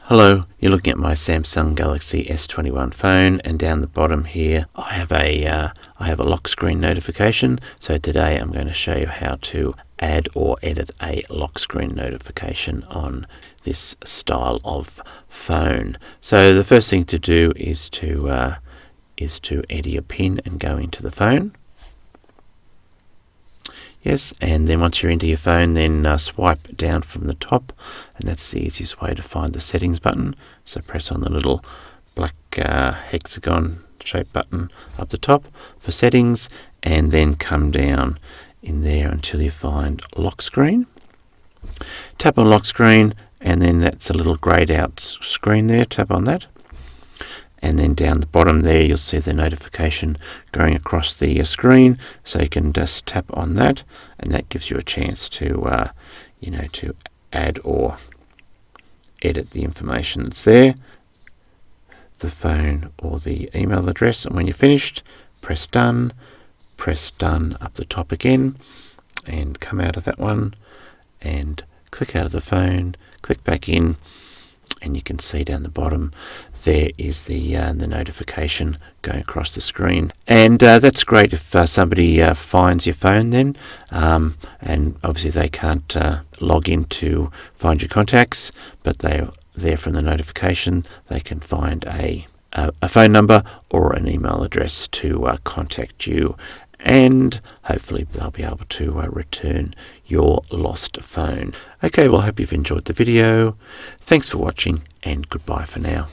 Hello, you're looking at my Samsung Galaxy S21 phone, and down the bottom here I have a lock screen notification. So today I'm going to show you how to add or edit a lock screen notification on this style of phone. So the first thing to do is to enter your PIN and go into the phone. Yes, and then once you're into your phone, then swipe down from the top, and that's the easiest way to find the settings button. So press on the little black hexagon shaped button up the top for settings, and then come down in there until you find lock screen. Tap on lock screen, and then that's a little grayed out screen there. Tap on that. And then down the bottom there you'll see the notification going across the screen, so you can just tap on that, and that gives you a chance to to add or edit the information that's there, the phone or the email address. And when you're finished, press done up the top again, and come out of that one and click out of the phone, click back in, and you can see down the bottom there is the notification going across the screen. And that's great if somebody finds your phone then, and obviously they can't log in to find your contacts, but they're there from the notification. They can find a phone number or an email address to contact you, and hopefully they'll be able to return your lost phone. Okay, well, I hope you've enjoyed the video. Thanks for watching, and goodbye for now.